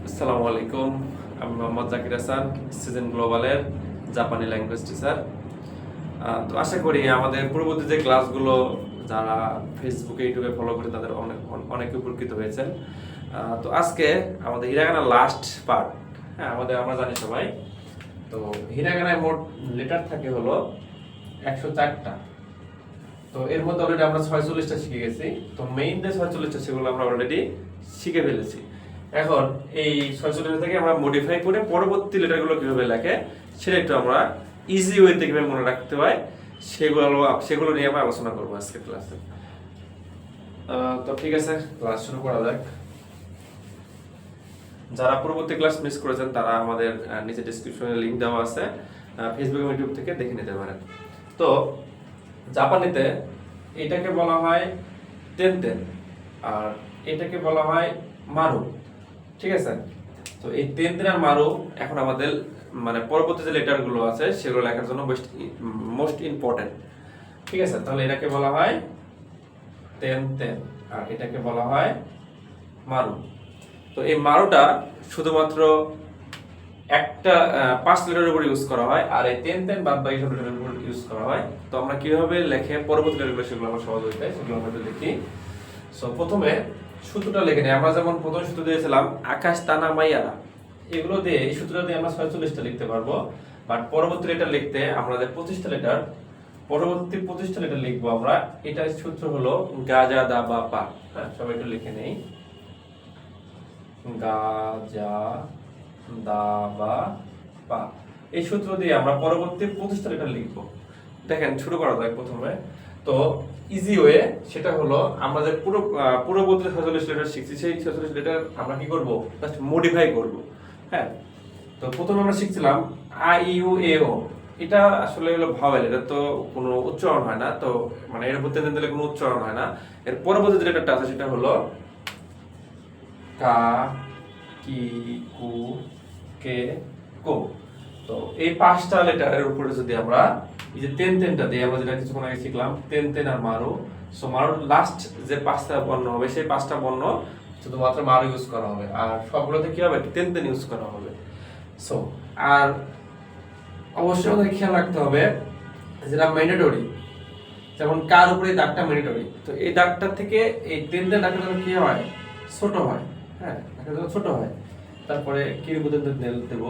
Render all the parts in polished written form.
আসসালামু আলাইকুম। আমি মোহাম্মদ জাকির হাসান, সিজন গ্লোবালের জাপানি ল্যাঙ্গুয়েজ টিচার। তো আশা করি আমাদের পূর্ববর্তী যে ক্লাসগুলো যারা ফেসবুকে ইউটিউবে ফলো করে তাদের অনেক উপকৃত হয়েছেন। তো আজকে আমাদের হিরাগানা লাস্ট পার্ট। হ্যাঁ, আমরা জানি সবাই। তো হিরাগানায় মোট লেটার থাকে হলো 104টা। তো এর মধ্যে অলরেডি আমরা 46টা শিখে গেছি। তো মেইন যে 46টা সেগুলো আমরা অলরেডি শিখে ফেলেছি। এখন এই 46টা থেকে আমরা মডিফাই করে পরবর্তী লেটারগুলো কিভাবে লেখে সেটা একটু আমরা ইজি ওয়েতে কিভাবে মনে রাখতে হয় সেগুলো নিয়ে আমরা আলোচনা করবো আজকে ক্লাসে। তো ঠিক আছে, ক্লাস শুরু করা যাক। যারা পরবর্তী ক্লাস মিস করেছেন তারা আমাদের নিচে ডেসক্রিপশনে লিংক দেওয়া আছে, ফেসবুক এবং ইউটিউব থেকে দেখে নিতে পারেন। তো জাপানিতে এটাকে বলা হয় তেনতেন আর এটাকে বলা হয় মারু। ঠিক আছে, তো এই তেনতেন আর মারু এখন আমাদের মানে পরবর্তী যে লেটার গুলো আছে সেগুলো লেখার জন্য মোস্ট ইম্পর্টেন্ট। ঠিক আছে, তাহলে এটাকে বলা হয় তেনতেন আর এটাকে বলা হয় মারু। তো এই মারুটা শুধুমাত্র একটা 5 লেটারের উপর ইউজ করা হয়, আর এই তেনতেন বাদ বাকি সব লেটারের উপর ইউজ করা হয়। তো আমরা কিভাবে লেখে পরবর্তী লেটারগুলো সেগুলো আমরা সহজ হইতে সেগুলো আমরা লিখি। সো প্রথমে সূত্রটা লিখে নিই। আমরা যেমন প্রথম সূত্র দিয়েছিলাম আকাশ তানা মাইয়ারা, এগুলো দিয়ে এই সূত্রটা দিয়ে আমরা 46টা লিখতে পারবো। বাট পরবর্তী লেটার লিখতে আমরা যে 25টা লেটার পরবর্তী 25টা লেটার লিখবো আমরা, এটার সূত্র হলো গা যা দা বা পা। হ্যাঁ, সবাই একটু লিখে নেই। গা যা দা বা পা, এই সূত্র দিয়ে আমরা পরবর্তী 25টা লেটার লিখবো। দেখেন, শুরু করা যাক প্রথমে। তো ইজি ওয়ে সেটা হলো আমরা যে পূর্ববর্তী 46 লেটার শিখছি সেই 46 লেটার আমরা কি করব, জাস্ট মডিফাই করব। হ্যাঁ, তো প্রথমে আমরা শিখছিলাম আ ইউ এ ও। এটা আসলে হলো ভাওয়েল, এটা তো কোনো উচ্চারণ হয় না। তো মানে এর উপর তেন দিলে কোনো উচ্চারণ হয় না। এর পরবর্তী যে লেটারটা আছে সেটা হলো কা কি কু কে কো। তো এই 5টা লেটারের উপরে যদি আমরা এই যে তেনটা দিই, আমরা যেটা কিছুক্ষণ আগে শিখলাম তেন আর মারু। সো মারুর লাস্ট যে 5টা বর্ণ হবে সেই 5টা বর্ণ শুধুমাত্র মারু ইউজ করা হবে, আর সবগুলোতে কি হবে, তেন ইউজ করা হবে। সো আর অবশ্যই আমাদের খেয়াল রাখতে হবে যেটা ম্যান্ডেটরি, যেমন কার উপরে দাগটা ম্যান্ডেটরি। তো এই দাগটা থেকে এই তেনটা দাগটা কি হয়, ছোট হয়। হ্যাঁ, দাগটা ছোট হয়। তারপরে কিরুপুতেন দেব,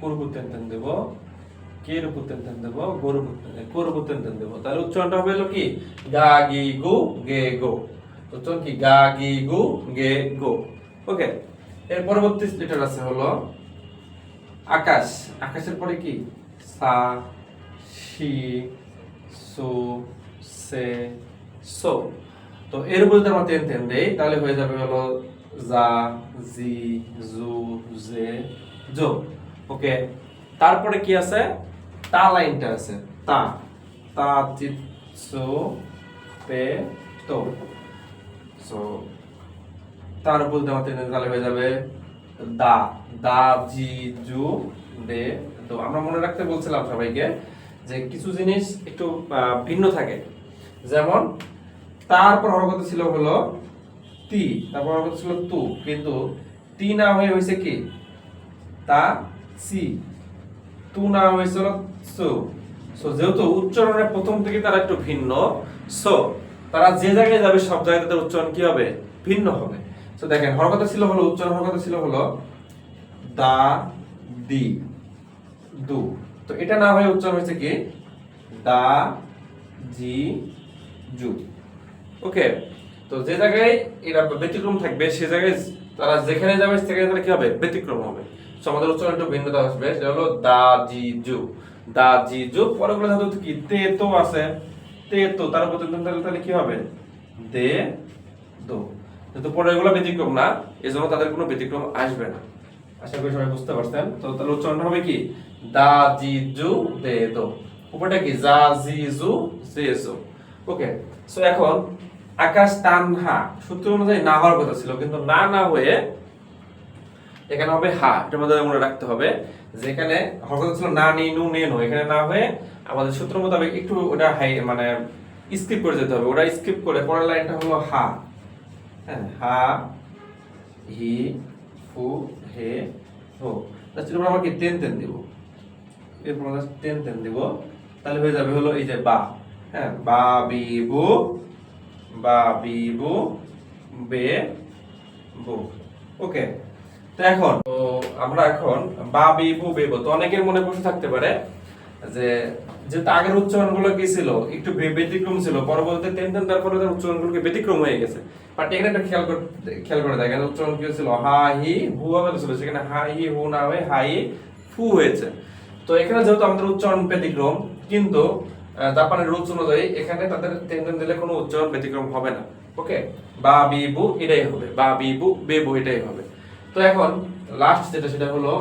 কুরুপুতেন দেব, কেরুপুতেন দেব, গরুপুতেন দেব। তাহলে উচ্চারণটা হবে হলো কি গা গি গু গে গো। উচ্চারণ কি গা গি গু গে গো। ওকে, এর পরবর্তী লেটার আছে হলো আকাশ। আকাশের পরে কি সা শি সু সে সো। তো এর উপরে যদি আমরা তেন দেই তাহলে হয়ে যাবে হলো জা জি জু জে জো। ওকে, তারপরে কি আছে, তা লাইনটা আছে তা তা জি সো পে তো। সো তার উপর যদি আমরা তেন দেই তাহলে হয়ে যাবে দা দা জি জু দে। তো আমরা মনে রাখতে বলছিলাম সবাইকে যে কিছু জিনিস একটু ভিন্ন থাকে। যেমন তারপর হরকত ছিল হলো তি, তারপর হরকত ছিল তু, কিন্তু তি না হয়ে হয়েছে কি তা সি, তু না হয়েছিল সু। সো যেহেতু উচ্চারণের প্রথম থেকে তারা একটু ভিন্ন, সো তারা যে জায়গায় যাবে সব জায়গায় তাদের উচ্চারণ কি হবে, ভিন্ন হবে। তো দেখেন হরকত ছিল হলো উচ্চারণ হরকত ছিল হলো দা দি দু। তো এটা না হয়ে উচ্চারণ হয়েছে কি দা জি জু। ওকে, তো যে জায়গায় এটা ব্যতিক্রম থাকবে সে জায়গায় তারা যেখানে যাবে সেখানে তারা কি হবে, ব্যতিক্রম হবে। সো আমাদের উচ্চারণ একটু ভিন্নতা আসবে, সেটা হলো দা জি জু। দা জি জু পরেগুলো ধাতু কি তে তো আছে, তে তো তার উপর তাহলে কি হবে দে দো। কিন্তু পরেগুলো ব্যতিক্রম না, এজন্য তাদের কোনো ব্যতিক্রম আসবে না। আশা করি সবাই বুঝতে পারছেন। তো তাহলে উচ্চারণ হবে কি দা জি জু দে দো। উপরটা কি জা জি জু জে জো। ওকে, সো এখন আকাশ তানহা সূত্র অনুযায়ী না হওয়ার কথা ছিল, কিন্তু না না হয়ে এখানে হবে হা। এটা আমাদের মনে রাখতে হবে যে এখানে হরকত ছিল না নি নু নে নো, এখানে না হয়ে আমাদের সূত্র মোতাবেক একটু ওটা হাই মানে স্কিপ করে যেতে হবে। ওটা স্কিপ করে পরের লাইনটা হলো হা। হ্যাঁ, হা হি ফ ফু হে হো, জাস্ট এরপর আমরা কি তেন তেন দিব, এরপর আমরা তেন তেন দিব, তাহলে হয়ে যাবে হলো এই যে বা, হ্যাঁ বা বি বু, বা বি বু বে বু। ওকে, তো এখন তো আমরা এখন বা বি বু বে বু, তো অনেকের মনে প্রশ্ন থাকতে পারে যে যেহেতু আগের উচ্চারণগুলো কি ছিল একটু ব্যতিক্রম ছিল, পরবর্তীতে তেন তেন তারপরে তার উচ্চারণগুলো কি ব্যতিক্রম হয়ে গেছে, বাট এখানে একটা খেয়াল করে দেখেন উচ্চারণ কি ছিল, হা হি হু হবে ছিল, সেখানে হা হি হু না হয়ে হা হি ফু হয়েছে। তো এখানে যেহেতু আমাদের উচ্চারণ ব্যতিক্রম, কিন্তু জাপানের রুলস অনুযায়ী এখানে তাদের তেন তেন দিলে কোনো উচ্চারণ ব্যতিক্রম হবে না। ওকে, বা বি বু এটাই হবে, বা বি বু বে বু এটাই হবে। তো এখন লাস্ট যেটা সেটা হলো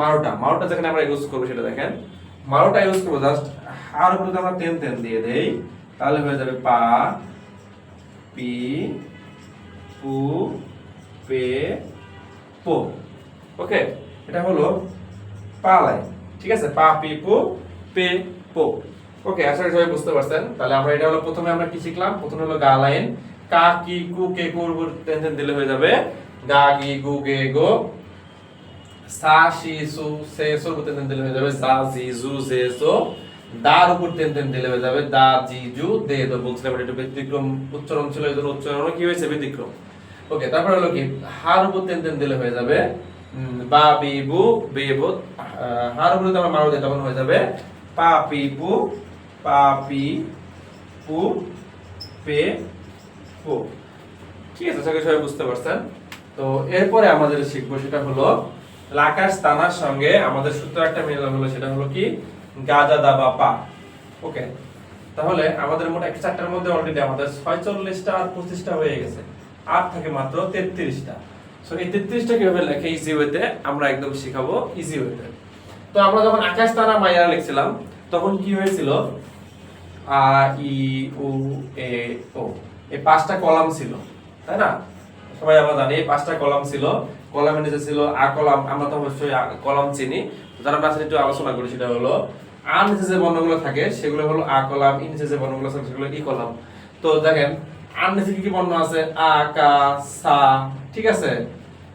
মারোটা। মারোটা যেখানে আমরা ইউজ করব সেটা দেখেন, মারোটা ইউজ করব জাস্ট হার উপরে যদি আমরা তেন তেন দিয়ে দেই, তাহলে হয়ে যাবে পা পি পু পে পো। ওকে, এটা হলো পা লাইন, ঠিক আছে, পা পি পু পে পো। ওকে, আশা করি সবাই বুঝতে পারছেন। তাহলে আমরা এটা হলো প্রথমে আমরা কি শিখলাম, প্রথমে হলো গা লাইন, কা কি কু কে কুর উপর তেন তেন দিলে হয়ে যাবে গা গি গু গে গো, সা শি সু সে সোর উপর তেন তেন দিলে হয়ে যাবে সা জি জু জে সো, দার উপর তেন তেন দিলে হয়ে যাবে দা জি জু দে দো। বলছিলাম এটা ব্যতিক্রম উচ্চারণ ছিল, এজন্য উচ্চারণ কি হয়েছে ব্যতিক্রম। ওকে, তারপর হলো কি হার উপর তেন তেন দিলে হয়ে যাবে বা বি বু বে বু, হার উপরে যদি আমরা মারো দিই তখন হয়ে যাবে পা পি পু পা পি পু পে পু। ঠিক আছে, সবাই বুঝতে পারছেন। তো এরপরে আমাদের শিখবো সেটা হলো লাকার স্থানার সঙ্গে আমাদের সূত্র একটা মিল হলো, সেটা হলো কি গাজা দা বা পা। ওকে, তাহলে আমাদের মোট 104টার মধ্যে অলরেডি আমাদের 46টা আর 25টা হয়ে গেছে, আর থাকে মাত্র 33টা। সো এই 33টা কিভাবে লেখে ইজি ওয়েতে আমরা একদম শিখাবো ইজি ওয়েতে। তো আমরা যখন আকাশ তারা মাইয়া লিখছিলাম তখন কি হয়েছিল, আ ই উ এ ও, এই 5টা কলাম ছিল, তাই না? সবাই আমরা জানি এই 5টা কলাম ছিল। কলামের নিচে ছিল আ কলাম, আমরা তো অবশ্যই কলাম চিনি। যারা আমরা একটু আলোচনা করি সেটা হলো আ নিচে যে বর্ণগুলো থাকে সেগুলো হলো আ কলাম, ই নিচে যে বর্ণগুলো থাকে সেগুলো ই কলাম। তো দেখেন আর নিচে কি কি বর্ণ আছে, আ কা সা, ঠিক আছে,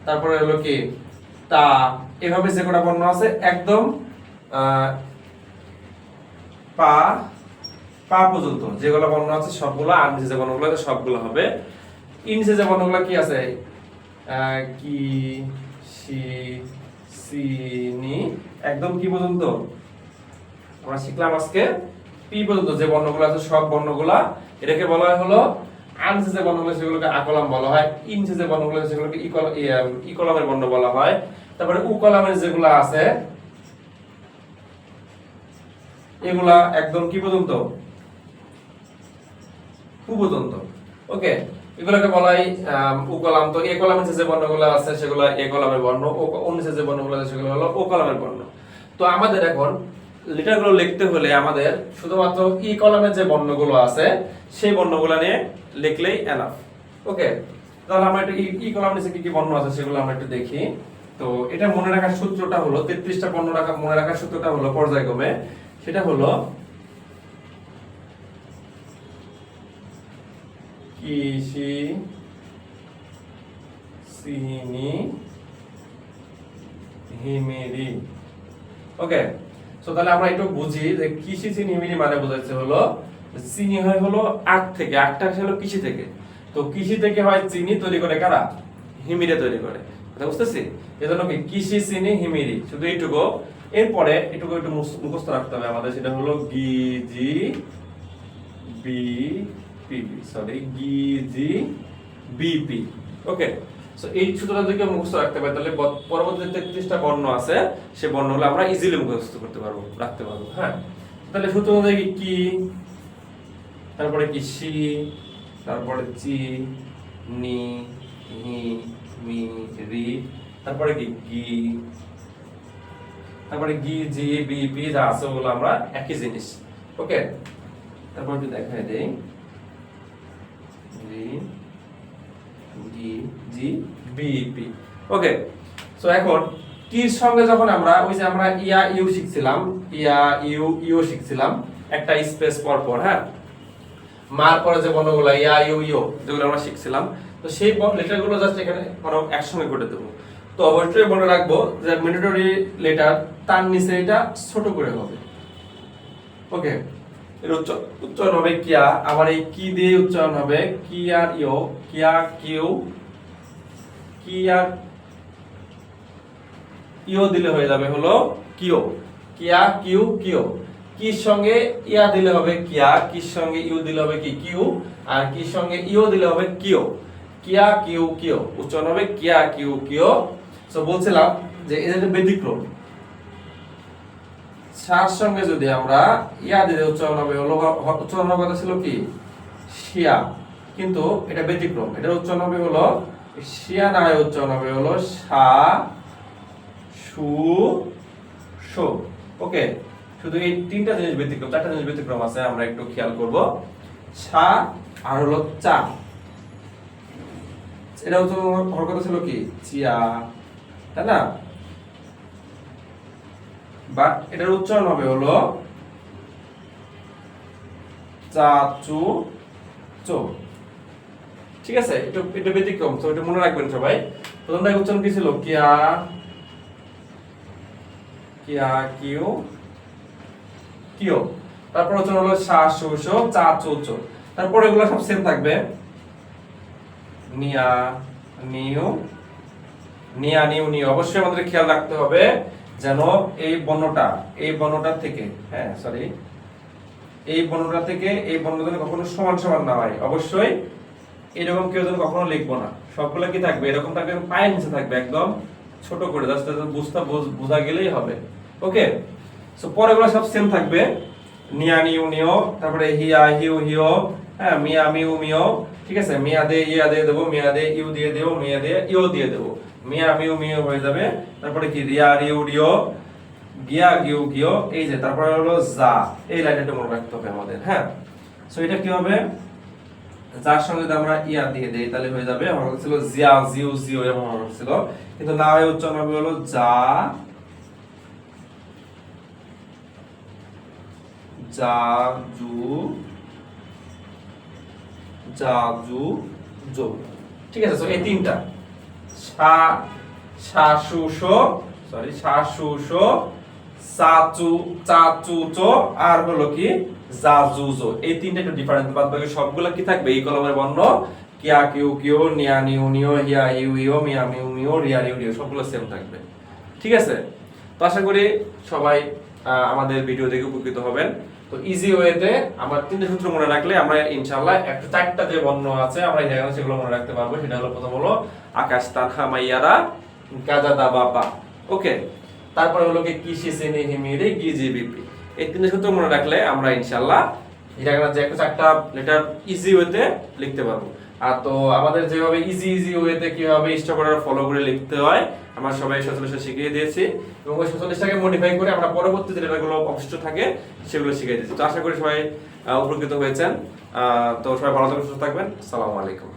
তারপরে হলো কি তা, এভাবে যে কটা বর্ণ আছে একদম পা পা পর্যন্ত যেগুলো বর্ণ আছে সবগুলো, আর নিচে যে বর্ণগুলো আছে সবগুলো হবে। ই নিচে যে বর্ণগুলো কি আছে, কি সি সি নি, একদম কি পর্যন্ত আমরা শিখলাম আজকে পি পর্যন্ত যে বর্ণগুলো আছে সব বর্ণগুলা, এটাকে বলা হয় হলো আর নিচে যে বর্ণগুলো সেগুলোকে আ কলাম বলা হয়, ই নিচে যে বর্ণগুলো আছে সেগুলোকে ই কলামের বর্ণ বলা হয়। তারপরে উ কলামের যেগুলো আছে এগুলা একদম কি পর্যন্ত, উ পর্যন্ত। ওকে, এগুলোকে বলা হয় উ কলাম। তো এ কলামের যে বর্ণগুলো আছে সেগুলো এ কলামের বর্ণ, ও নিচে যে বর্ণগুলো আছে সেগুলো হলো ও কলামের বর্ণ। তো আমাদের এখন লেটারগুলো লিখতে হলে আমাদের শুধুমাত্র ই কলামের যে বর্ণগুলো আছে সেই বর্ণগুলো নিয়ে লিখলেই এনাফ। ওকে, তাহলে আমরা একটু ই কলামের নিচে কি কি বর্ণ আছে সেগুলো আমরা একটু দেখি। তো এটা মনে রাখার সূত্রটা হলো 33টা বর্ণ মনে রাখার সূত্রটা হলো পর্যায়ক্রমে, সেটা হলো কিসি সিনি হিমিরি। ওকে, সো তাহলে আমরা একটু বুঝি যে কিসি চিনি হিমিরি মানে বোঝাচ্ছে হলো চিনি হয় হলো আখ থেকে, আখটা হলো কৃষি থেকে। তো কৃষি থেকে হয় চিনি তৈরি করে কারা, হিমিরে তৈরি করে, কথা বুঝতেছি? এজন্য কি কিসি চিনি হিমিরি, শুধু এইটুকু। এরপরে এটুকু একটু মুখস্থ রাখতে হবে আমাদের, সেটা হলো গি জি বি পি, সরি গি জি বিপি। ওকে, সো এই সূত্রটা যদি মুখস্থ রাখতে পারি তাহলে পরবর্তী 33টা বর্ণ আছে সেই বর্ণগুলো আমরা ইজিলি মুখস্থ করতে পারবো, রাখতে পারবো। হ্যাঁ, তাহলে সূত্র অনুযায়ী কি, তারপরে কি সি, তারপরে চি নি হি মি রি, তারপরে কি গি, তারপরে গি জি বি পি যা আছে ওগুলো আমরা একই জিনিস। ওকে, তারপর একটু দেখাই দেই G G B P. Okay, so এখন কির সঙ্গে যখন আমরা ওই যে আমরা ইয়া ইউ শিখছিলাম, ইয়া ইউ ইউ শিখছিলাম একটা স্পেস পর পর, হ্যাঁ, মার পরে যে বর্ণগুলো ইয়া ইউ ইউ যেগুলো আমরা শিখছিলাম, তো সেই লেটারগুলো জাস্ট এখানে আমরা একসঙ্গে করে দেবো। তো অবশ্যই মনে রাখবো যে ম্যান্ডেটরি লেটার তার নিচে এটা ছোট করে হবে। ওকে, এর উচ্চারণ হবে কিয়া, আবার এই কি দিয়ে উচ্চারণ হবে কি আর ইও, কিয়া কিউ, কি আর ইও দিলে হয়ে যাবে হলো কিও, কিয়া কিউ কিও। কির সঙ্গে ইয়া দিলে হবে কিয়া, কির সঙ্গে ইউ দিলে হবে কি কিউ, আর কির সঙ্গে ইও দিলে হবে কিও, কিয়া কিউ কিও। উচ্চারণ হবে কিয়া কিউ কিও। সো বলছিলাম যে এদের ব্যতিক্রম, সার সঙ্গে যদি আমরা ইয়া দিলে উচ্চারণ হবে হলো, উচ্চারণ হওয়ার কথা ছিল কি শিয়া, কিন্তু এটা ব্যতিক্রম, এটা উচ্চারণ হবে হলো শিয়া না হয় উচ্চারণ হবে হলো সা সু শো। ওকে, শুধু এই তিনটা জিনিস ব্যতিক্রম, চারটা জিনিস ব্যতিক্রম আছে, আমরা একটু খেয়াল করব। সা আর হলো চা, এটা উচ্চারণ হওয়ার কথা ছিল কি চিয়া, তাই না? বাট এটার উচ্চারণ হবে হলো চাচু চো। ঠিক আছে, এটা ব্যতিক্রম, তো এটা মনে রাখবেন সবাই। প্রথমটা উচ্চারণ কি ছিল কিয়া কিয়া কিউ কিও, তারপর উচ্চারণ হলো সা সু শো চা চু চো। তারপর এগুলো সব সেম থাকবে, নিয়া নিউ, নিয়া নিউ নিউ। অবশ্যই আমাদের খেয়াল রাখতে হবে যেন এই বর্ণটা থেকে, হ্যাঁ সরি, এই বর্ণটা থেকে এই বর্ণটা যেন কখনো সমান সমান না হয়। অবশ্যই এরকম কেউ যেন কখনো লিখবো না, সবগুলো কি থাকবে এরকম থাকবে, পায়ের নিচে থাকবে একদম ছোট করে, জাস্ট বোঝা গেলেই হবে। ওকে, সো পরেগুলো সব সেম থাকবে, নিয়া নিউ নিও, তারপরে হিয়া হিউ হিও, হ্যাঁ মিয়া মিউ মিও। ঠিক আছে, মিয়া দে ইয়া দিয়ে দেবো, মিয়া দে ইউ দিয়ে দেবো, মিয়া দে ইউ দিয়ে দেবো, মিয়া মিউ মিও হয়ে যাবে। তারপরে কি রিয়া রিউ রিও, গিয়া গিউ গিও। এই যে তারপরে হলো যা, এই লাইনটা মনে রাখতে হবে আমাদের। হ্যাঁ, সো এটা কি হবে, যার সঙ্গে যদি আমরা ইয়া দিয়ে দেই তাহলে হয়ে যাবে, আমার কাছে ছিল জিয়া জিউ জিও এরকম আমার ছিল, কিন্তু না হয়ে উচ্চারণ হবে হলো যা জাজু জাজু জো। ঠিক আছে, সো এই তিনটা সা শাশুশো, সরি শাশুশো চাচু চাচু চো, আর হলো কি জাজু জো। এই তিনটা একটু ডিফারেন্স, বাদ বাকি সবগুলো কি থাকবে এই কলমের বর্ণ, কিয়া কিউ কিও, নিয়া নিউ নিও, হিয়া ইউ ইও, মিয়া মিউ মিও, রিয়া রিউ রিও, সবগুলো সেম থাকবে। ঠিক আছে, তো আশা করি সবাই আমাদের ভিডিও দেখে উপকৃত হবেন। তো ইজি ওয়েতে আমরা তিনটে সূত্র মনে রাখলে আমরা ইনশাআল্লাহ একটা চারটা যে বর্ণ আছে আমরা এখানে সেগুলো মনে রাখতে পারবো। সেটা হলো প্রথম হলো আকাশ তানহা মাইয়ারা গাজাদা বাবা। ওকে, তারপরে হলো কি কিসি সিনি হিমিরি গিজি বিপি। এই তিনটে সূত্র মনে রাখলে আমরা ইনশাআল্লাহ হিরাগানা যে একটা চারটা লেটার ইজি ওয়েতে লিখতে পারবো। আর তো আমাদের যেভাবে ইজি ওয়েতে কিভাবে স্ট্রাকচার ফলো করে লিখতে হয় আমরা সবাই 46 শিখিয়ে দিয়েছি, এবং ওই 46টাকে মডিফাই করে আমরা পরবর্তী যে লেটারগুলো অবশিষ্ট থাকে সেগুলো শিখিয়ে দিয়েছি। তো আশা করি সবাই উপকৃত হয়েছেন। তো সবাই ভালো থাকবেন, সুস্থ থাকবেন। আসসালামু আলাইকুম।